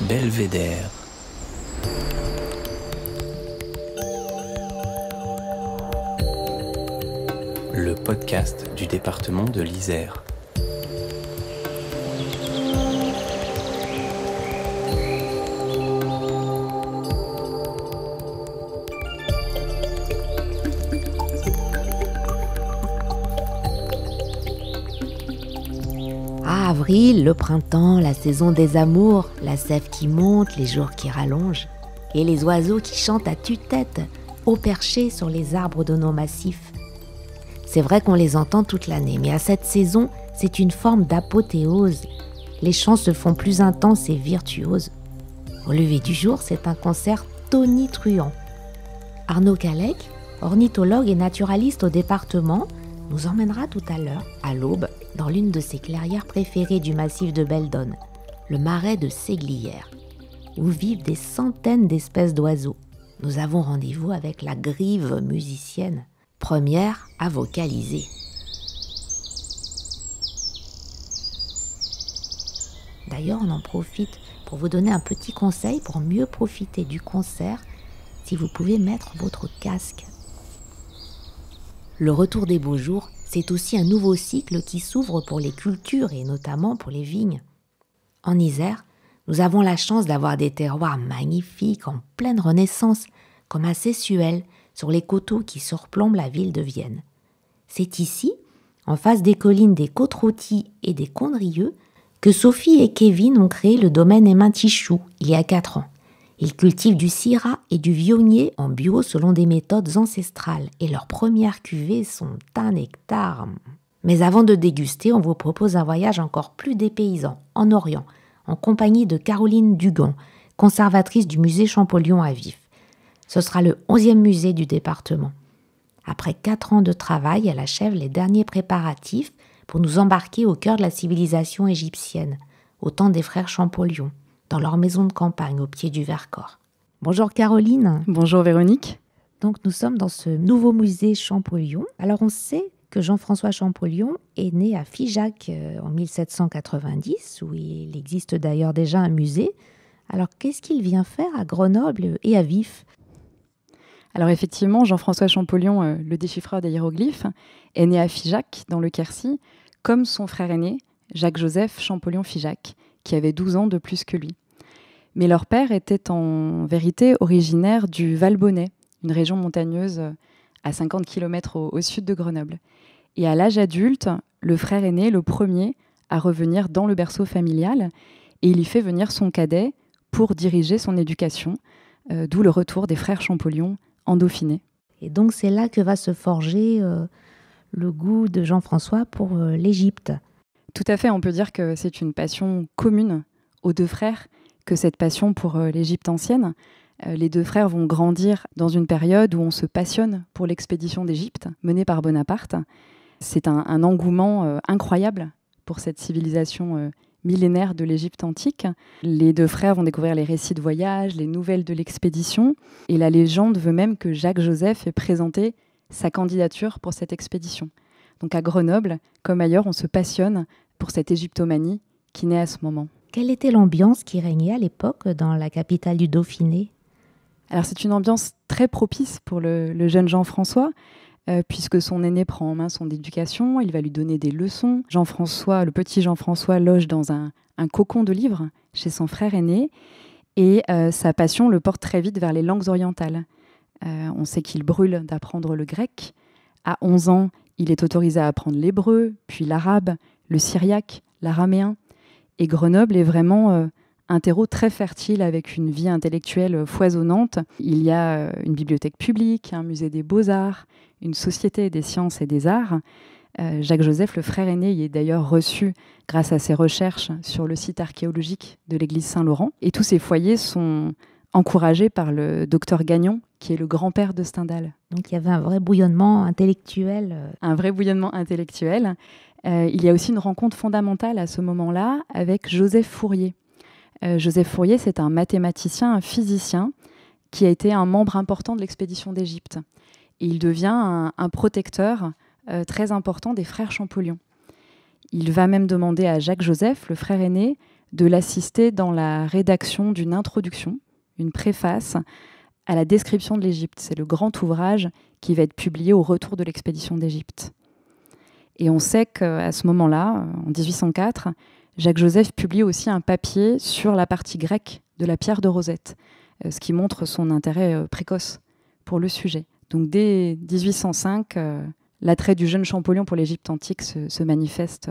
Belvédère. Le podcast du département de l'Isère. Avril, le printemps, la saison des amours, la sève qui monte, les jours qui rallongent, et les oiseaux qui chantent à tue-tête, au perché sur les arbres de nos massifs. C'est vrai qu'on les entend toute l'année, mais à cette saison, c'est une forme d'apothéose. Les chants se font plus intenses et virtuoses. Au lever du jour, c'est un concert tonitruant. Arnaud Calec, ornithologue et naturaliste au département, nous emmènera tout à l'heure, à l'aube, dans l'une de ses clairières préférées du massif de Beldonne, le marais de Séglières, où vivent des centaines d'espèces d'oiseaux. Nous avons rendez-vous avec la grive musicienne, première à vocaliser. D'ailleurs, on en profite pour vous donner un petit conseil pour mieux profiter du concert, si vous pouvez mettre votre casque. Le retour des beaux jours, c'est aussi un nouveau cycle qui s'ouvre pour les cultures et notamment pour les vignes. En Isère, nous avons la chance d'avoir des terroirs magnifiques en pleine renaissance, comme à Sessuel, sur les coteaux qui surplombent la ville de Vienne. C'est ici, en face des collines des Côtes-Rôties et des Condrieux, que Sophie et Kevin ont créé le domaine Émintichou il y a 4 ans. Ils cultivent du syrah et du viognier en bio selon des méthodes ancestrales et leurs premières cuvées sont un nectar. Mais avant de déguster, on vous propose un voyage encore plus dépaysant, en Orient, en compagnie de Caroline Dugan, conservatrice du musée Champollion à Vif. Ce sera le 11e musée du département. Après 4 ans de travail, elle achève les derniers préparatifs pour nous embarquer au cœur de la civilisation égyptienne, au temps des frères Champollion, dans leur maison de campagne au pied du Vercors. Bonjour Caroline. Bonjour Véronique. Donc nous sommes dans ce nouveau musée Champollion. Alors on sait que Jean-François Champollion est né à Figeac en 1790, où il existe d'ailleurs déjà un musée. Alors qu'est-ce qu'il vient faire à Grenoble et à Vif ? Alors effectivement, Jean-François Champollion, le déchiffreur des hiéroglyphes, est né à Figeac, dans le Quercy, comme son frère aîné, Jacques-Joseph Champollion-Figeac, qui avait 12 ans de plus que lui. Mais leur père était en vérité originaire du Val-Bonnet, une région montagneuse à 50 km au sud de Grenoble. Et à l'âge adulte, le frère aîné est le premier à revenir dans le berceau familial et il y fait venir son cadet pour diriger son éducation, d'où le retour des frères Champollion en Dauphiné. Et donc c'est là que va se forger le goût de Jean-François pour l'Égypte. Tout à fait, on peut dire que c'est une passion commune aux deux frères, que cette passion pour l'Égypte ancienne. Les deux frères vont grandir dans une période où on se passionne pour l'expédition d'Égypte menée par Bonaparte. C'est un engouement incroyable pour cette civilisation millénaire de l'Égypte antique. Les deux frères vont découvrir les récits de voyage, les nouvelles de l'expédition. Et la légende veut même que Jacques-Joseph ait présenté sa candidature pour cette expédition. Donc à Grenoble, comme ailleurs, on se passionne pour cette égyptomanie qui naît à ce moment. Quelle était l'ambiance qui régnait à l'époque dans la capitale du Dauphiné ? Alors c'est une ambiance très propice pour le jeune Jean-François, puisque son aîné prend en main son éducation, il va lui donner des leçons. Jean-François, le petit Jean-François, loge dans un cocon de livres chez son frère aîné, et sa passion le porte très vite vers les langues orientales. On sait qu'il brûle d'apprendre le grec. À 11 ans, il est autorisé à apprendre l'hébreu, puis l'arabe, le syriaque, l'araméen. Et Grenoble est vraiment un terreau très fertile avec une vie intellectuelle foisonnante. Il y a une bibliothèque publique, un musée des beaux-arts, une société des sciences et des arts. Jacques-Joseph, le frère aîné, y est d'ailleurs reçu grâce à ses recherches sur le site archéologique de l'église Saint-Laurent. Et tous ces foyers sont encouragé par le docteur Gagnon, qui est le grand-père de Stendhal. Donc il y avait un vrai bouillonnement intellectuel. Un vrai bouillonnement intellectuel. Il y a aussi une rencontre fondamentale à ce moment-là avec Joseph Fourier. Joseph Fourier, c'est un mathématicien, un physicien, qui a été un membre important de l'expédition d'Égypte. Et il devient un protecteur très important des frères Champollion. Il va même demander à Jacques-Joseph, le frère aîné, de l'assister dans la rédaction d'une introduction, une préface, à la description de l'Égypte. C'est le grand ouvrage qui va être publié au retour de l'expédition d'Égypte. Et on sait qu'à ce moment-là, en 1804, Jacques-Joseph publie aussi un papier sur la partie grecque de la pierre de Rosette, ce qui montre son intérêt précoce pour le sujet. Donc dès 1805, l'attrait du jeune Champollion pour l'Égypte antique se manifeste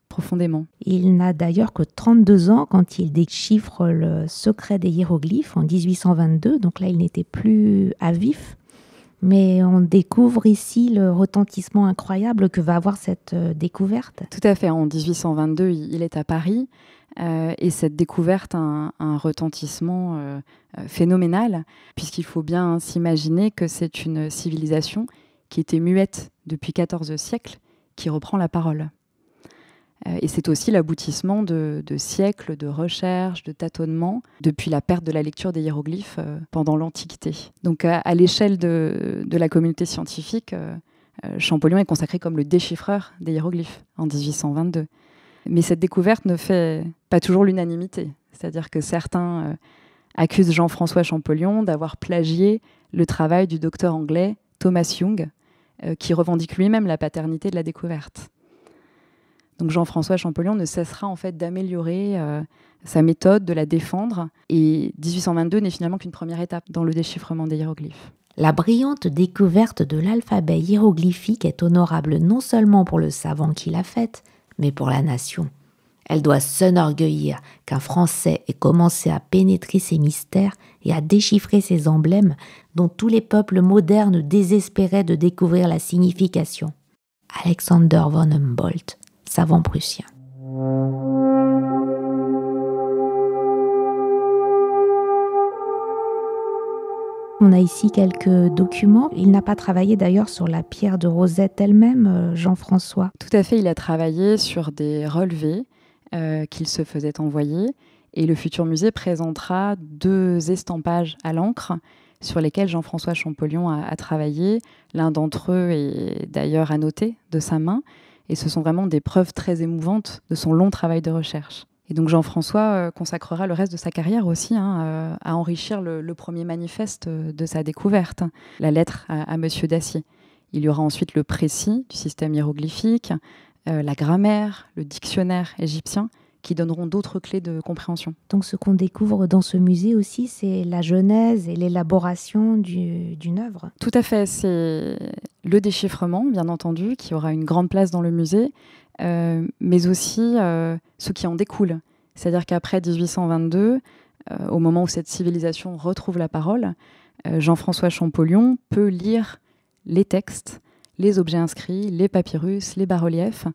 profondément. Il n'a d'ailleurs que 32 ans quand il déchiffre le secret des hiéroglyphes en 1822, donc là il n'était plus à vif. Mais on découvre ici le retentissement incroyable que va avoir cette découverte. Tout à fait. En 1822, il est à Paris et cette découverte a un retentissement phénoménal, puisqu'il faut bien s'imaginer que c'est une civilisation qui était muette depuis 14 siècles, qui reprend la parole. Et c'est aussi l'aboutissement de siècles de recherches, de tâtonnements, depuis la perte de la lecture des hiéroglyphes pendant l'Antiquité. Donc à l'échelle de la communauté scientifique, Champollion est consacré comme le déchiffreur des hiéroglyphes en 1822. Mais cette découverte ne fait pas toujours l'unanimité. C'est-à-dire que certains accusent Jean-François Champollion d'avoir plagié le travail du docteur anglais Thomas Young, qui revendique lui-même la paternité de la découverte. Donc Jean-François Champollion ne cessera en fait d'améliorer sa méthode, de la défendre. Et 1822 n'est finalement qu'une première étape dans le déchiffrement des hiéroglyphes. La brillante découverte de l'alphabet hiéroglyphique est honorable non seulement pour le savant qui l'a faite, mais pour la nation. Elle doit s'enorgueillir qu'un Français ait commencé à pénétrer ces mystères et à déchiffrer ces emblèmes dont tous les peuples modernes désespéraient de découvrir la signification. Alexander von Humboldt, savant prussien. On a ici quelques documents. Il n'a pas travaillé d'ailleurs sur la pierre de Rosette elle-même, Jean-François. Tout à fait, il a travaillé sur des relevés qu'il se faisait envoyer. Et le futur musée présentera 2 estampages à l'encre sur lesquels Jean-François Champollion a travaillé. L'un d'entre eux est d'ailleurs annoté de sa main. Et ce sont vraiment des preuves très émouvantes de son long travail de recherche. Et donc Jean-François consacrera le reste de sa carrière aussi à enrichir le premier manifeste de sa découverte, la lettre à Monsieur Dacier. Il y aura ensuite le précis du système hiéroglyphique, la grammaire, le dictionnaire égyptien, qui donneront d'autres clés de compréhension. Donc ce qu'on découvre dans ce musée aussi, c'est la genèse et l'élaboration d'une œuvre. Tout à fait, c'est le déchiffrement, bien entendu, qui aura une grande place dans le musée, mais aussi ce qui en découle. C'est-à-dire qu'après 1822, au moment où cette civilisation retrouve la parole, Jean-François Champollion peut lire les textes, les objets inscrits, les papyrus, les bas-reliefs.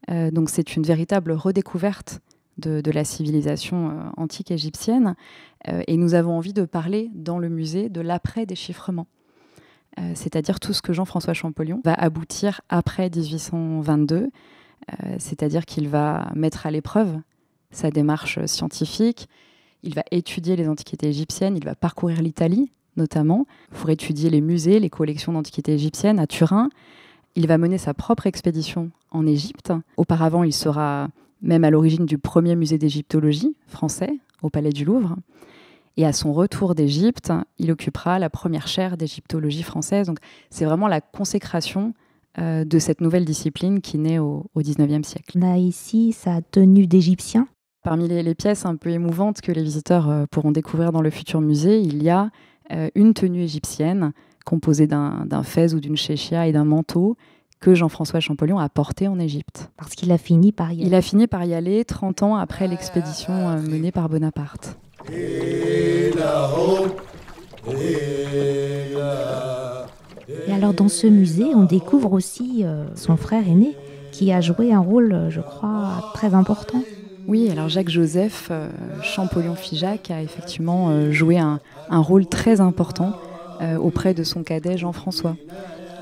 Donc c'est une véritable redécouverte de la civilisation antique égyptienne. Et nous avons envie de parler dans le musée de l'après-déchiffrement. C'est-à-dire tout ce que Jean-François Champollion va aboutir après 1822. C'est-à-dire qu'il va mettre à l'épreuve sa démarche scientifique. Il va étudier les antiquités égyptiennes. Il va parcourir l'Italie, notamment, pour étudier les musées, les collections d'antiquités égyptiennes à Turin. Il va mener sa propre expédition en Égypte. Auparavant, il sera même à l'origine du premier musée d'égyptologie français au Palais du Louvre. Et à son retour d'Égypte, il occupera la première chaire d'égyptologie française. Donc, c'est vraiment la consécration de cette nouvelle discipline qui naît au XIXe siècle. On a ici sa tenue d'Égyptien. Parmi les pièces un peu émouvantes que les visiteurs pourront découvrir dans le futur musée, il y a une tenue égyptienne composée d'un fez ou d'une chéchia et d'un manteau que Jean-François Champollion a porté en Égypte. Parce qu'il a fini par y aller. Il a fini par y aller 30 ans après l'expédition menée par Bonaparte. Et alors dans ce musée, on découvre aussi son frère aîné qui a joué un rôle, je crois, très important. Oui, alors Jacques-Joseph Champollion-Figeac a effectivement joué un rôle très important auprès de son cadet Jean-François.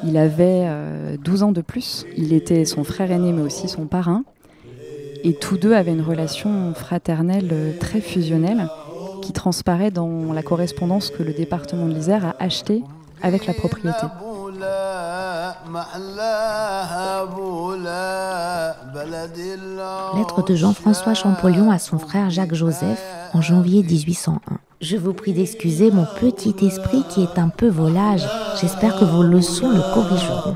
Il avait 12 ans de plus, il était son frère aîné mais aussi son parrain, et tous deux avaient une relation fraternelle très fusionnelle qui transparaît dans la correspondance que le département de l'Isère a achetée avec la propriété. Lettre de Jean-François Champollion à son frère Jacques-Joseph en janvier 1801. Je vous prie d'excuser mon petit esprit qui est un peu volage. J'espère que vos leçons le corrigeront.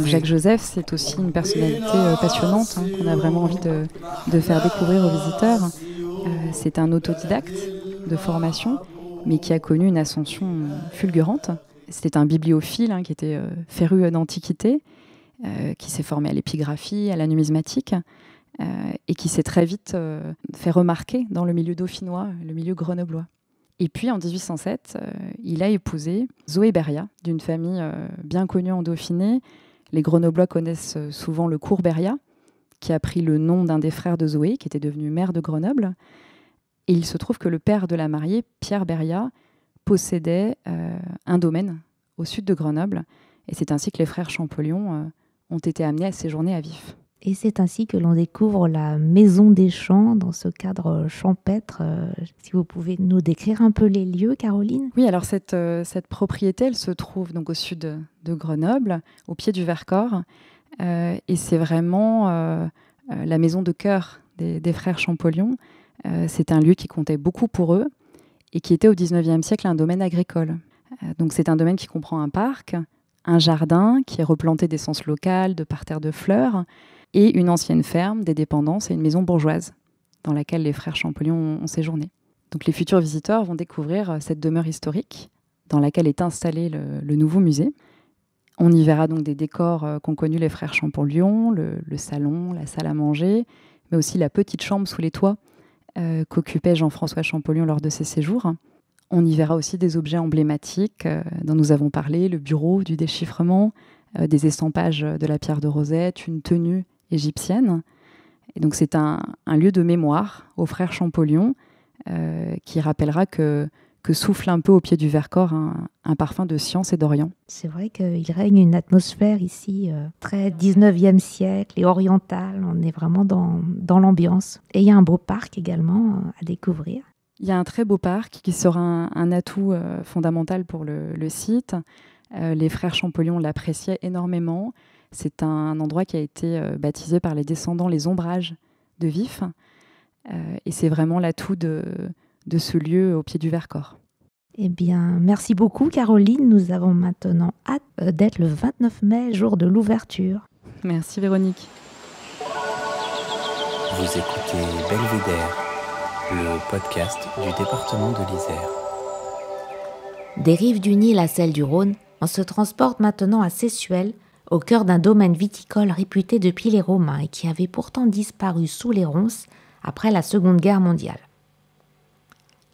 Jacques-Joseph, c'est aussi une personnalité passionnante qu'on a vraiment envie de faire découvrir aux visiteurs. C'est un autodidacte de formation, mais qui a connu une ascension fulgurante. C'était un bibliophile qui était féru d'antiquité, qui s'est formé à l'épigraphie, à la numismatique, et qui s'est très vite fait remarquer dans le milieu dauphinois, le milieu grenoblois. Et puis en 1807, il a épousé Zoé Beria, d'une famille bien connue en Dauphiné. Les Grenoblois connaissent souvent le cours Beria, qui a pris le nom d'un des frères de Zoé, qui était devenu maire de Grenoble. Et il se trouve que le père de la mariée, Pierre Beria, possédait un domaine au sud de Grenoble. Et c'est ainsi que les frères Champollion ont été amenés à séjourner à Vif. Et c'est ainsi que l'on découvre la Maison des Champs dans ce cadre champêtre. Si vous pouvez nous décrire un peu les lieux, Caroline ? Oui, alors cette propriété, elle se trouve donc au sud de Grenoble, au pied du Vercors. Et c'est vraiment la maison de cœur des frères Champollion. C'est un lieu qui comptait beaucoup pour eux et qui était au XIXe siècle un domaine agricole. Donc c'est un domaine qui comprend un parc, un jardin qui est replanté d'essences locales, de parterres de fleurs, et une ancienne ferme, des dépendances et une maison bourgeoise dans laquelle les frères Champollion ont séjourné. Donc les futurs visiteurs vont découvrir cette demeure historique dans laquelle est installé le nouveau musée. On y verra donc des décors qu'ont connus les frères Champollion, le salon, la salle à manger, mais aussi la petite chambre sous les toits qu'occupait Jean-François Champollion lors de ses séjours. On y verra aussi des objets emblématiques dont nous avons parlé, le bureau du déchiffrement, des estampages de la pierre de Rosette, une tenue égyptienne. Et donc c'est un lieu de mémoire aux frères Champollion qui rappellera que souffle un peu au pied du Vercors un parfum de science et d'Orient. C'est vrai qu'il règne une atmosphère ici très 19e siècle et orientale. On est vraiment dans l'ambiance. Et il y a un beau parc également à découvrir. Il y a un très beau parc qui sera un atout fondamental pour le site. Les frères Champollion l'appréciaient énormément. C'est un endroit qui a été baptisé par les descendants les Ombrages de Vif. Et c'est vraiment l'atout de ce lieu au pied du Vercors. Eh bien, merci beaucoup Caroline. Nous avons maintenant hâte d'être le 29 mai, jour de l'ouverture. Merci Véronique. Vous écoutez Belvédère, le podcast du département de l'Isère. Des rives du Nil à celles du Rhône, on se transporte maintenant à Sessuel, au cœur d'un domaine viticole réputé depuis les Romains et qui avait pourtant disparu sous les ronces après la Seconde Guerre mondiale.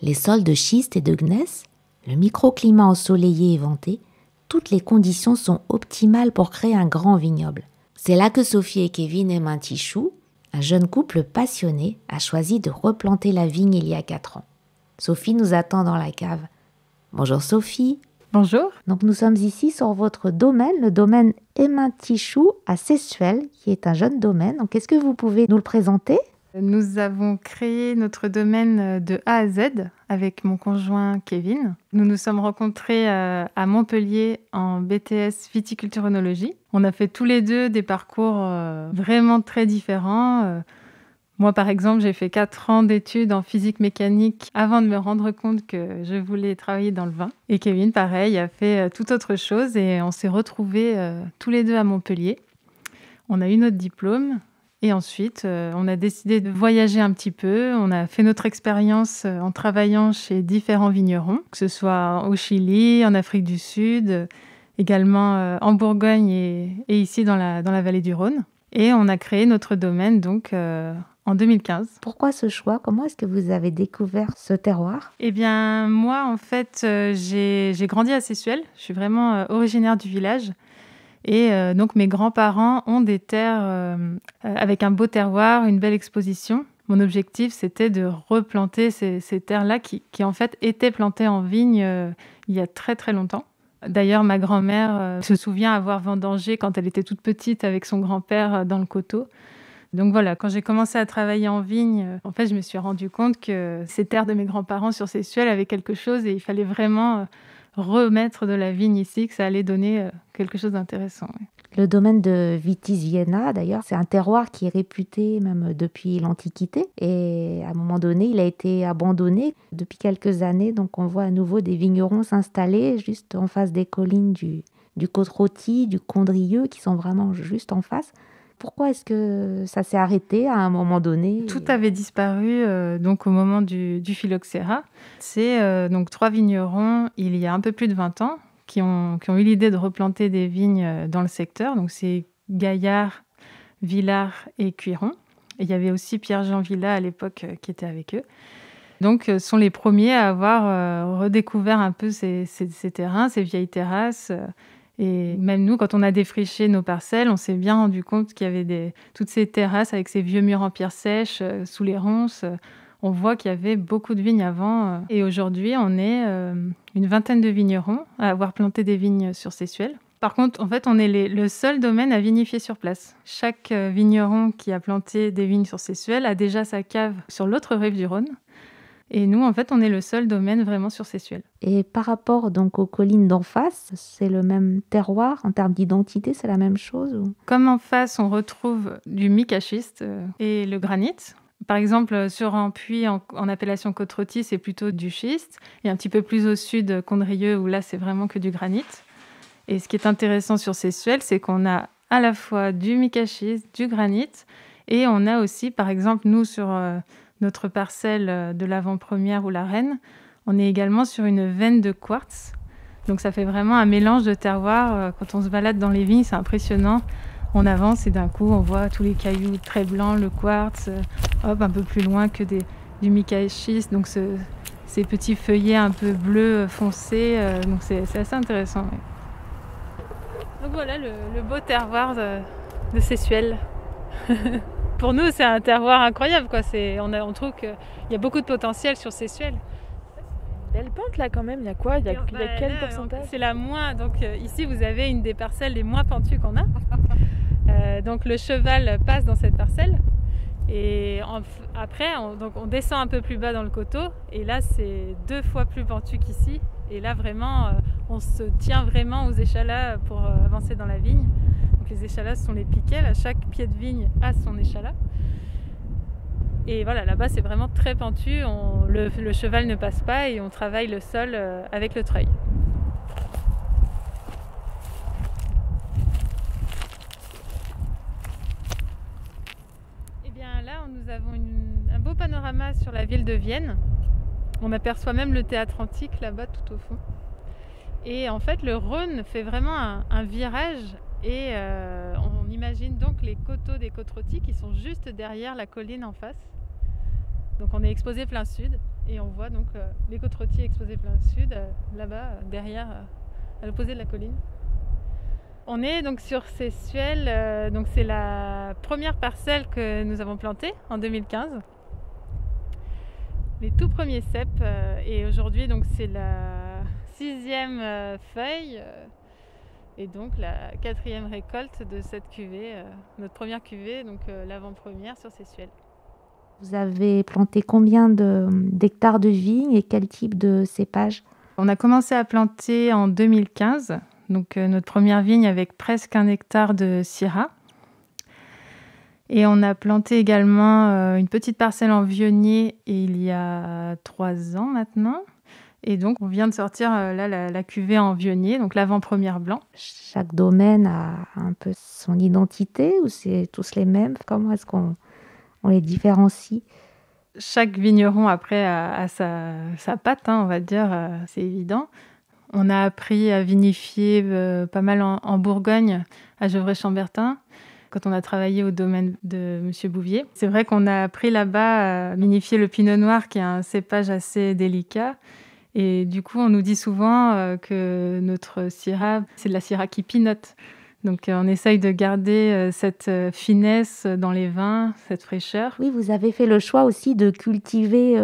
Les sols de schiste et de gneiss, le microclimat ensoleillé et venté, toutes les conditions sont optimales pour créer un grand vignoble. C'est là que Sophie et Kevin Emintichou, un jeune couple passionné, a choisi de replanter la vigne il y a 4 ans. Sophie nous attend dans la cave. Bonjour Sophie. Bonjour. Donc nous sommes ici sur votre domaine, le domaine Emintichou à Sessuel, qui est un jeune domaine. Donc est-ce que vous pouvez nous le présenter ? Nous avons créé notre domaine de A à Z avec mon conjoint Kevin. Nous nous sommes rencontrés à Montpellier en BTS viticulture-œnologie. On a fait tous les deux des parcours vraiment très différents. Moi, par exemple, j'ai fait 4 ans d'études en physique mécanique avant de me rendre compte que je voulais travailler dans le vin. Et Kevin, pareil, a fait tout autre chose et on s'est retrouvés tous les deux à Montpellier. On a eu notre diplôme et ensuite, on a décidé de voyager un petit peu. On a fait notre expérience en travaillant chez différents vignerons, que ce soit au Chili, en Afrique du Sud, également en Bourgogne et ici dans la vallée du Rhône. Et on a créé notre domaine donc en 2015. Pourquoi ce choix ? Comment est-ce que vous avez découvert ce terroir ? Eh bien, moi, en fait, j'ai grandi à Sessuel. Je suis vraiment originaire du village. Et donc, mes grands-parents ont des terres avec un beau terroir, une belle exposition. Mon objectif, c'était de replanter ces terres-là qui, en fait, étaient plantées en vigne il y a très, très longtemps. D'ailleurs, ma grand-mère se souvient avoir vendangé quand elle était toute petite avec son grand-père dans le coteau. Donc voilà, quand j'ai commencé à travailler en vigne, en fait, je me suis rendu compte que ces terres de mes grands-parents sur Sessuel avaient quelque chose et il fallait vraiment remettre de la vigne ici, que ça allait donner quelque chose d'intéressant. Oui. Le domaine de Vitis Vienna, d'ailleurs, c'est un terroir qui est réputé même depuis l'Antiquité. Et à un moment donné, il a été abandonné. Depuis quelques années, donc on voit à nouveau des vignerons s'installer juste en face des collines du Côte-Rôtie, du Condrieu, qui sont vraiment juste en face. Pourquoi est-ce que ça s'est arrêté à un moment donné? Tout avait disparu donc au moment du phylloxéra. C'est donc 3 vignerons, il y a un peu plus de 20 ans, qui ont eu l'idée de replanter des vignes dans le secteur. Donc c'est Gaillard, Villard et Cuiron. Et il y avait aussi Pierre-Jean Villat à l'époque qui était avec eux. Donc ce sont les premiers à avoir redécouvert un peu ces terrains, ces vieilles terrasses. Et même nous, quand on a défriché nos parcelles, on s'est bien rendu compte qu'il y avait toutes ces terrasses avec ces vieux murs en pierre sèche, sous les ronces. On voit qu'il y avait beaucoup de vignes avant. Et aujourd'hui, on est une vingtaine de vignerons à avoir planté des vignes sur Sessuel. Par contre, en fait, on est le seul domaine à vinifier sur place. Chaque vigneron qui a planté des vignes sur Sessuel a déjà sa cave sur l'autre rive du Rhône. Et nous, en fait, on est le seul domaine vraiment sur Sessuel. Et par rapport donc aux collines d'en face, c'est le même terroir en termes d'identité, c'est la même chose ou... Comme en face, on retrouve du micaschiste et le granit. Par exemple, sur Ampuis, en appellation Côte-Rôtie, c'est plutôt du schiste. Et un petit peu plus au sud, Condrieu, où là, c'est vraiment que du granit. Et ce qui est intéressant sur Sessuel, c'est qu'on a à la fois du micaschiste, du granit, et on a aussi, par exemple, nous, sur notre parcelle de l'avant-première ou la Reine, on est également sur une veine de quartz. Donc ça fait vraiment un mélange de terroirs. Quand on se balade dans les vignes, c'est impressionnant. On avance et d'un coup, on voit tous les cailloux très blancs, le quartz, un peu plus loin que du micaschiste. Donc ces petits feuillets un peu bleus foncés. Donc c'est assez intéressant. Oui. Donc voilà le beau terroir de Sessuel. Pour nous, c'est un terroir incroyable, quoi. On trouve qu'il y a beaucoup de potentiel sur Sessuel. Belle pente là quand même, il y a quoi? Il y a quel pourcentage? C'est la moins. Donc ici, vous avez une des parcelles les moins pentues qu'on a. Donc le cheval passe dans cette parcelle. Et après, on descend un peu plus bas dans le coteau. Et là, c'est 2 fois plus pentu qu'ici. Et là, vraiment, on se tient vraiment aux échalas pour avancer dans la vigne. Donc les échalas sont les piquets. Là, chaque pied de vigne a son échalas. Et voilà, là-bas, c'est vraiment très pentu. Le cheval ne passe pas et on travaille le sol avec le treuil. Et bien là, nous avons un beau panorama sur la ville de Vienne. On aperçoit même le théâtre antique là-bas tout au fond. Et en fait, le Rhône fait vraiment un virage. Et on imagine donc les coteaux des Côte-Rôties qui sont juste derrière la colline en face. Donc on est exposé plein sud et on voit donc les Côte-Rôties exposés plein sud, là-bas, derrière, à l'opposé de la colline. On est donc sur Sessuel, donc c'est la première parcelle que nous avons plantée en 2015. Les tout premiers cèpes, et aujourd'hui donc c'est la 6e feuille. Et donc la 4e récolte de cette cuvée, notre première cuvée, donc l'avant-première sur Sessuel. Vous avez planté combien d'hectares de vignes et quel type de cépage? On a commencé à planter en 2015, donc notre première vigne avec presque 1 hectare de Syrah. Et on a planté également une petite parcelle en vionnier il y a 3 ans maintenant. Et donc, on vient de sortir la cuvée en vionnier, donc l'avant-première blanc. Chaque domaine a un peu son identité ou c'est tous les mêmes? Comment est-ce qu'on les différencie? Chaque vigneron, après, a sa patte, on va dire, c'est évident. On a appris à vinifier pas mal en Bourgogne, à Gevrey-Chambertin, quand on a travaillé au domaine de M. Bouvier. C'est vrai qu'on a appris là-bas à vinifier le pinot noir, qui est un cépage assez délicat. Et du coup, on nous dit souvent que notre Syrah, c'est de la Syrah qui pinote. Donc, on essaye de garder cette finesse dans les vins, cette fraîcheur. Oui, vous avez fait le choix aussi de cultiver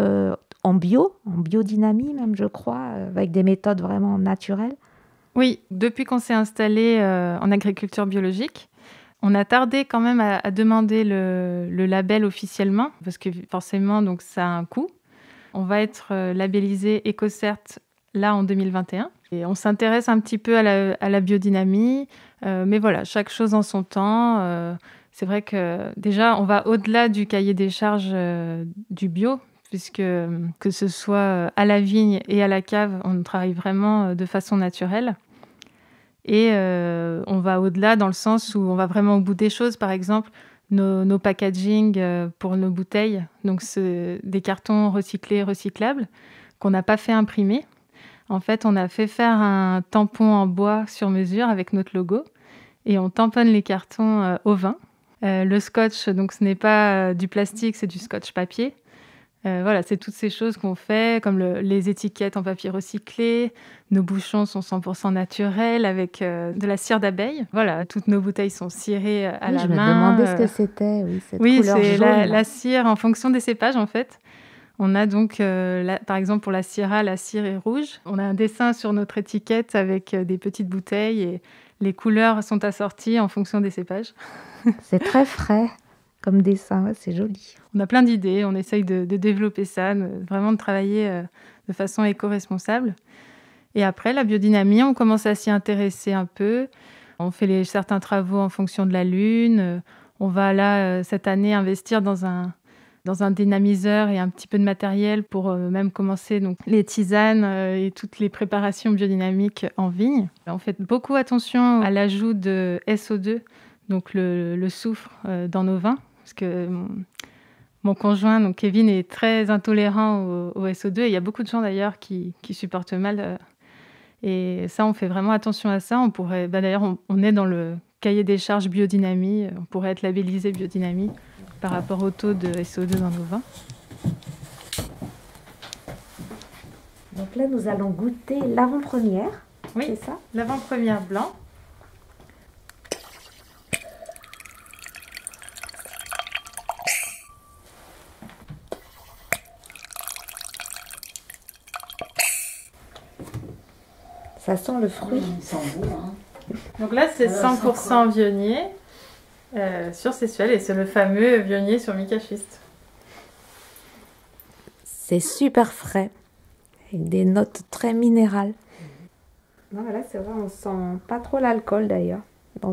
en biodynamie même, je crois, avec des méthodes vraiment naturelles. Oui, depuis qu'on s'est installé en agriculture biologique, on a tardé quand même à demander le label officiellement, parce que forcément, donc, ça a un coût. On va être labellisé EcoCert là en 2021. Et on s'intéresse un petit peu à la biodynamie, mais voilà, chaque chose en son temps. C'est vrai que déjà, on va au-delà du cahier des charges du bio, puisque que ce soit à la vigne et à la cave, on travaille vraiment de façon naturelle. Et on va au-delà dans le sens où on va vraiment au bout des choses. Par exemple, nos packaging pour nos bouteilles, donc c'est des cartons recyclés, recyclables, qu'on n'a pas fait imprimer. En fait, on a fait faire un tampon en bois sur mesure avec notre logo et on tamponne les cartons au vin. Le scotch, donc ce n'est pas du plastique, c'est du scotch papier. Voilà, c'est toutes ces choses qu'on fait, comme les étiquettes en papier recyclé. Nos bouchons sont 100% naturels avec de la cire d'abeille. Voilà, toutes nos bouteilles sont cirées à la main. Je me demandais ce que c'était, cette oui, couleur c'est jaune. la cire en fonction des cépages, en fait. On a donc, par exemple, pour la Syrah, la cire est rouge. On a un dessin sur notre étiquette avec des petites bouteilles et les couleurs sont assorties en fonction des cépages. C'est très frais comme dessin, c'est joli. On a plein d'idées, on essaye de développer ça, vraiment de travailler de façon éco-responsable. Et après, la biodynamie, on commence à s'y intéresser un peu. On fait certains travaux en fonction de la Lune. On va là, cette année, investir dans un dynamiseur et un petit peu de matériel pour même commencer donc, les tisanes et toutes les préparations biodynamiques en vigne. On fait beaucoup attention à l'ajout de SO2, donc le soufre, dans nos vins. Parce que mon conjoint, donc Kevin, est très intolérant au SO2. Et il y a beaucoup de gens d'ailleurs qui supportent mal. Et ça, on fait vraiment attention à ça. On pourrait, d'ailleurs, on est dans le cahier des charges biodynamie. On pourrait être labellisé biodynamie par rapport au taux de SO2 dans nos vins. Donc là, nous allons goûter l'avant-première. Oui, c'est ça ? L'avant-première blanc. Ça sent le fruit. Ça sent bon, hein. Donc là, c'est 100% vionnier sur Sessuel et c'est le fameux vionnier sur mica-schiste. C'est super frais, avec des notes très minérales. Non, là, c'est vrai, on sent pas trop l'alcool d'ailleurs. Non,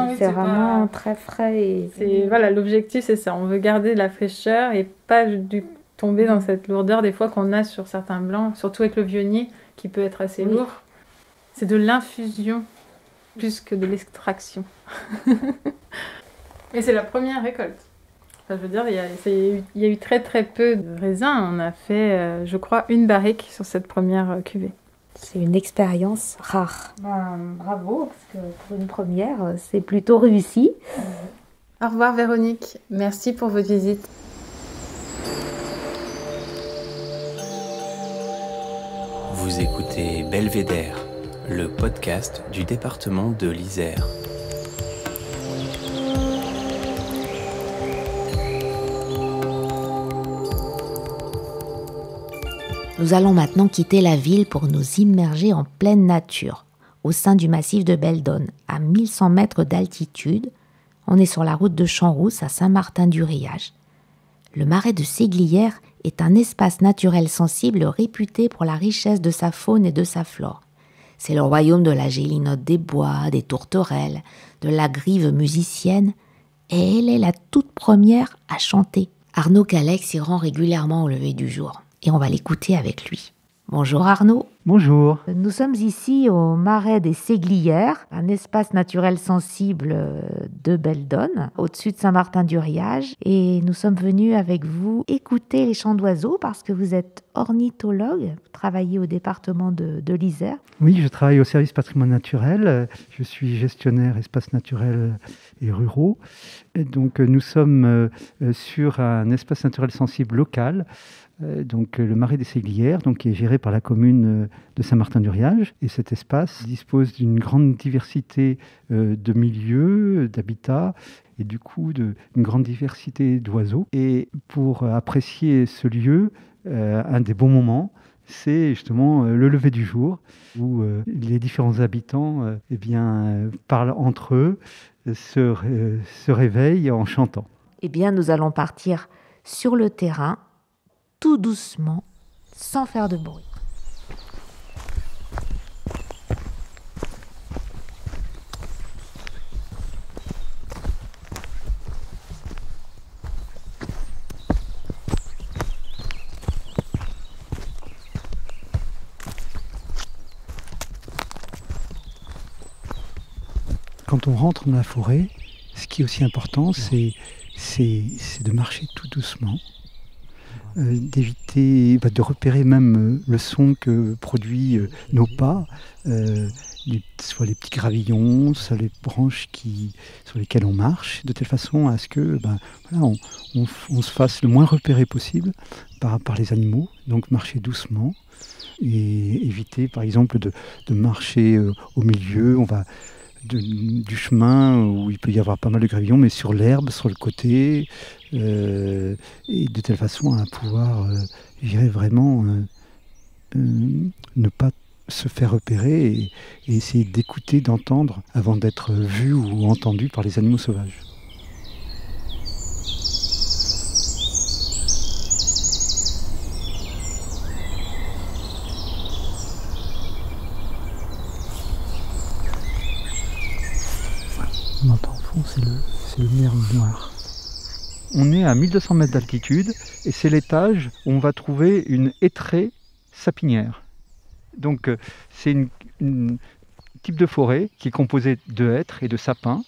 oui, c'est vraiment pas... très frais. Voilà, l'objectif, c'est ça. On veut garder la fraîcheur et pas tomber dans cette lourdeur des fois qu'on a sur certains blancs, surtout avec le vionnier qui peut être assez lourd. C'est de l'infusion plus que de l'extraction. Et c'est la première récolte. Enfin, je veux dire, il y a eu très très peu de raisins. On a fait, je crois, une barrique sur cette première cuvée. C'est une expérience rare. Bravo, parce que pour une première, c'est plutôt réussi. Au revoir Véronique. Merci pour votre visite. Vous écoutez Belvédère, le podcast du département de l'Isère. Nous allons maintenant quitter la ville pour nous immerger en pleine nature, au sein du massif de Beldonne, à 1100 mètres d'altitude. On est sur la route de Champs-Rousses à Saint-Martin-du-Riage. Le marais de Séglières est un espace naturel sensible réputé pour la richesse de sa faune et de sa flore. C'est le royaume de la gélinote des bois, des tourterelles, de la grive musicienne, et elle est la toute première à chanter. Arnaud Calec s'y rend régulièrement au lever du jour, et on va l'écouter avec lui. Bonjour Arnaud. Bonjour. Nous sommes ici au marais des Séglières, un espace naturel sensible de Beldonne, au-dessus de Saint-Martin-du-Riage. Et nous sommes venus avec vous écouter les chants d'oiseaux parce que vous êtes ornithologue, vous travaillez au département de l'Isère. Oui, je travaille au service patrimoine naturel. Je suis gestionnaire espaces naturels et ruraux. Et donc nous sommes sur un espace naturel sensible local, donc le marais des Séglières, donc qui est géré par la commune de Saint-Martin-du-Riage. Et cet espace dispose d'une grande diversité de milieux, d'habitats, et du coup d'une grande diversité d'oiseaux. Et pour apprécier ce lieu, un des bons moments, c'est justement le lever du jour, où les différents habitants parlent entre eux, se réveillent en chantant. Eh bien, nous allons partir sur le terrain, tout doucement, sans faire de bruit. Quand on rentre dans la forêt, ce qui est aussi important, c'est de marcher tout doucement, d'éviter, de repérer même le son que produit nos pas, soit les petits gravillons, soit les branches sur lesquelles on marche, de telle façon à ce que on se fasse le moins repéré possible par les animaux, donc marcher doucement et éviter par exemple de marcher au milieu. On va du chemin où il peut y avoir pas mal de gravillons, mais sur l'herbe, sur le côté, et de telle façon à pouvoir vraiment ne pas se faire repérer et essayer d'écouter, d'entendre avant d'être vu ou entendu par les animaux sauvages. On entend au fond, c'est le merle noir. On est à 1200 mètres d'altitude et c'est l'étage où on va trouver une hêtraie sapinière. Donc c'est une type de forêt qui est composée de hêtres et de sapins.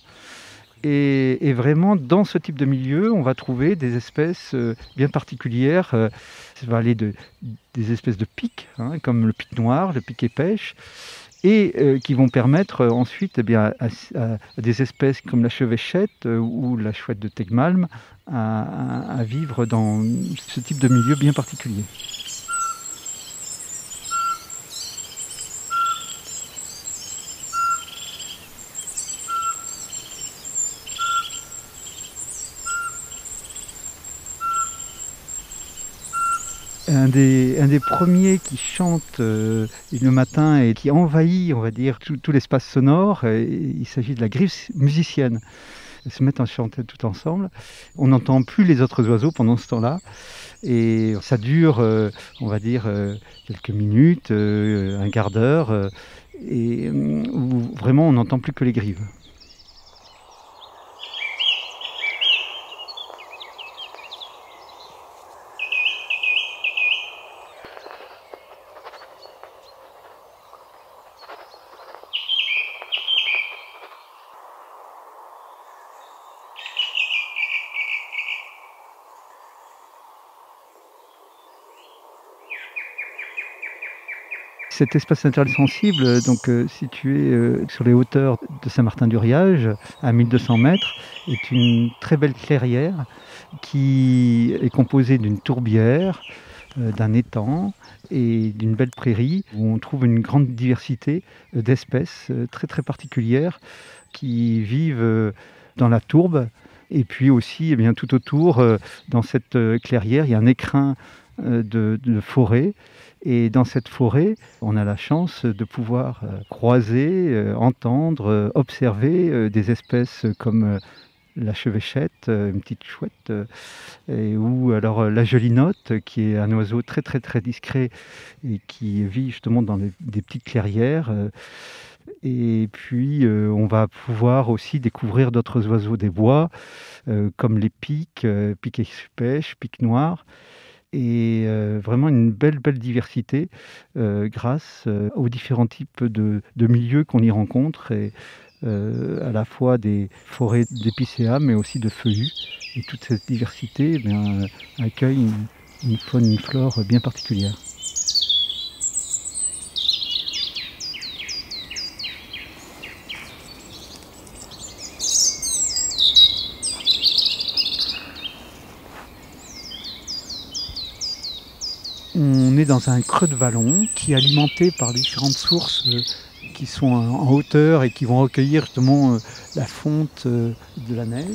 Et vraiment, dans ce type de milieu, on va trouver des espèces bien particulières. Ça va aller des espèces de pics, comme le pic noir, le pic épêche, et qui vont permettre ensuite à des espèces comme la chevêchette ou la chouette de Tegmalm à vivre dans ce type de milieu bien particulier. Un des premiers qui chante le matin et qui envahit, on va dire, tout l'espace sonore, il s'agit de la grive musicienne. Ils se mettent à chanter tout ensemble. On n'entend plus les autres oiseaux pendant ce temps-là. Et ça dure, on va dire, quelques minutes, un quart d'heure, où vraiment on n'entend plus que les grives. Cet espace naturel sensible, donc situé sur les hauteurs de Saint-Martin-du-Riage, à 1200 mètres, est une très belle clairière qui est composée d'une tourbière, d'un étang et d'une belle prairie où on trouve une grande diversité d'espèces très très particulières qui vivent dans la tourbe. Et puis aussi, tout autour, dans cette clairière, il y a un écrin de forêt. Et dans cette forêt, on a la chance de pouvoir croiser, entendre, observer des espèces comme la chevêchette, une petite chouette, ou alors la gelinotte, qui est un oiseau très très très discret et qui vit justement dans des petites clairières. Et puis on va pouvoir aussi découvrir d'autres oiseaux des bois, comme les pics, pics épêches, pics noirs. Et vraiment une belle diversité grâce aux différents types de milieux qu'on y rencontre, et à la fois des forêts d'épicéas mais aussi de feuillus. Et toute cette diversité accueille une faune, une flore bien particulière. On est dans un creux de vallon qui est alimenté par différentes sources qui sont en hauteur et qui vont recueillir justement la fonte de la neige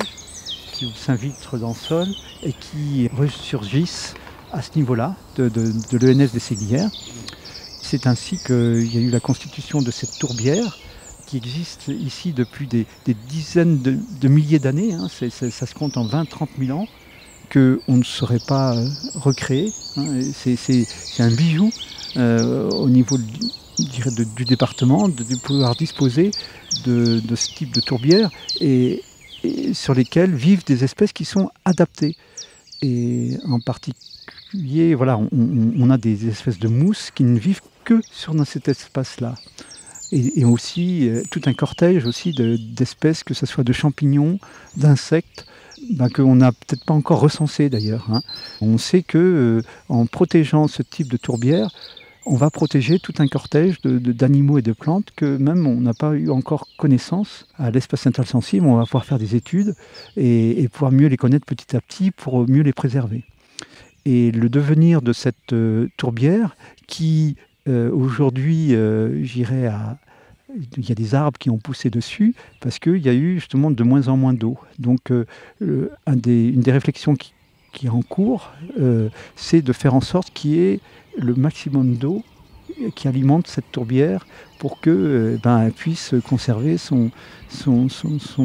qui s'infiltre dans le sol et qui ressurgissent à ce niveau-là de l'ENS des Séguières. C'est ainsi qu'il y a eu la constitution de cette tourbière qui existe ici depuis des dizaines de milliers d'années, hein. Ça se compte en 20-30 000 ans, qu'on ne saurait pas recréer, hein. C'est un bijou au niveau du département, de pouvoir disposer de ce type de tourbière et sur lesquelles vivent des espèces qui sont adaptées. Et en particulier, voilà, on a des espèces de mousses qui ne vivent que dans cet espace-là. Et aussi tout un cortège aussi d'espèces, que ce soit de champignons, d'insectes, qu'on n'a peut-être pas encore recensés d'ailleurs, hein. On sait que en protégeant ce type de tourbière, on va protéger tout un cortège d'animaux et de plantes que même on n'a pas eu encore connaissance. À l'espace naturel sensible, on va pouvoir faire des études et pouvoir mieux les connaître petit à petit pour mieux les préserver. Et le devenir de cette tourbière qui, aujourd'hui, j'irais il y a des arbres qui ont poussé dessus parce qu'il y a eu justement de moins en moins d'eau. Donc une des réflexions qui est en cours, c'est de faire en sorte qu'il y ait le maximum d'eau qui alimente cette tourbière pour qu'elle puisse conserver son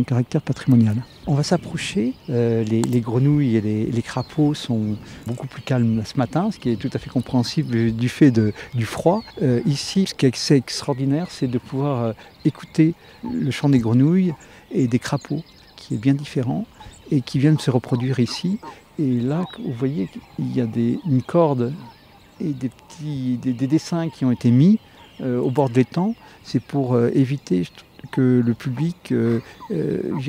caractère patrimonial. On va s'approcher, les grenouilles et les crapauds sont beaucoup plus calmes ce matin, ce qui est tout à fait compréhensible du fait du froid. Ici, ce qui est assez extraordinaire, c'est de pouvoir écouter le chant des grenouilles et des crapauds, qui est bien différent et qui viennent se reproduire ici. Et là, vous voyez, il y a une corde et des dessins qui ont été mis au bord de l'étang. C'est pour éviter que le public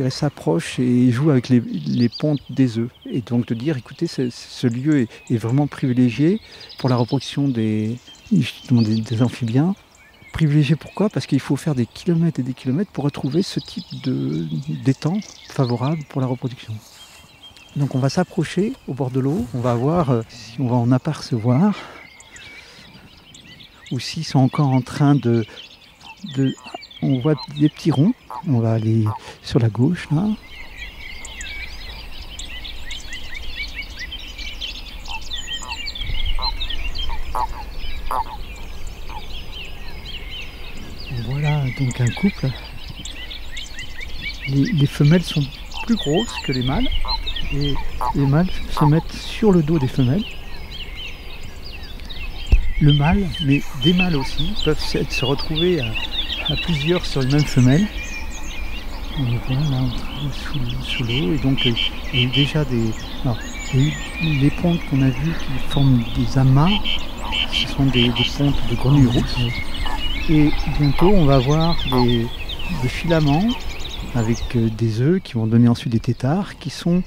s'approche et joue avec les pontes des œufs. Et donc de dire, écoutez, ce lieu est vraiment privilégié pour la reproduction des amphibiens. Privilégié pourquoi ? Parce qu'il faut faire des kilomètres et des kilomètres pour retrouver ce type d'étang favorable pour la reproduction. Donc on va s'approcher au bord de l'eau, on va voir si on va en apercevoir ou s'ils sont encore en train on voit des petits ronds, on va aller sur la gauche là. Voilà donc un couple. Les femelles sont plus grosses que les mâles. Et les mâles se mettent sur le dos des femelles. Le mâle, mais des mâles aussi, peuvent se retrouver à plusieurs sur une même femelle. On les voit là sous l'eau. Et donc il y a eu déjà les pontes qu'on a vues qui forment des amas. Ce sont des pontes de grenouilles rousses. Et bientôt on va avoir des filaments avec des œufs qui vont donner ensuite des têtards qui sont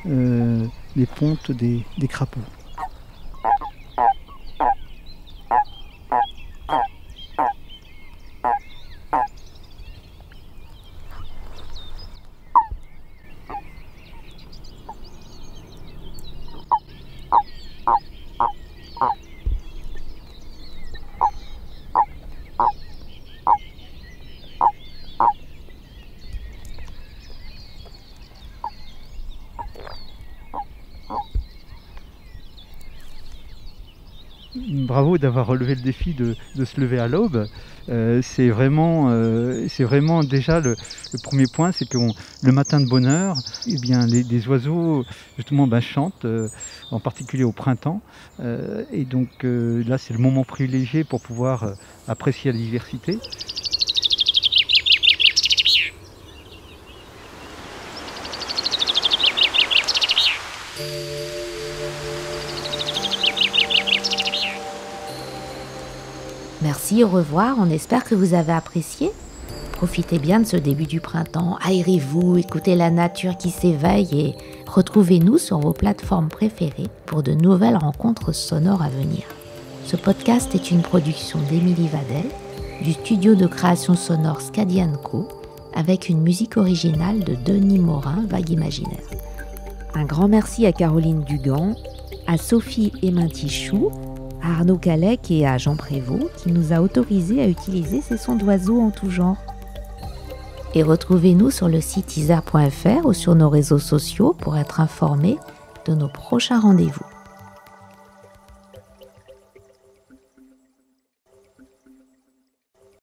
les pontes des crapauds. Bravo d'avoir relevé le défi de se lever à l'aube. C'est vraiment déjà le premier point, c'est que le matin de bonne heure, eh bien, les oiseaux justement chantent, en particulier au printemps. Et donc là, c'est le moment privilégié pour pouvoir apprécier la diversité. Merci, au revoir, on espère que vous avez apprécié. Profitez bien de ce début du printemps, aérez-vous, écoutez la nature qui s'éveille et retrouvez-nous sur vos plateformes préférées pour de nouvelles rencontres sonores à venir. Ce podcast est une production d'Émilie Vadel, du studio de création sonore Scadian Co, avec une musique originale de Denis Morin, Vague Imaginaire. Un grand merci à Caroline Dugan, à Sophie Emintichou, à Arnaud Calec et à Jean Prévost qui nous a autorisé à utiliser ces sons d'oiseaux en tout genre. Et retrouvez-nous sur le site isère.fr ou sur nos réseaux sociaux pour être informés de nos prochains rendez-vous.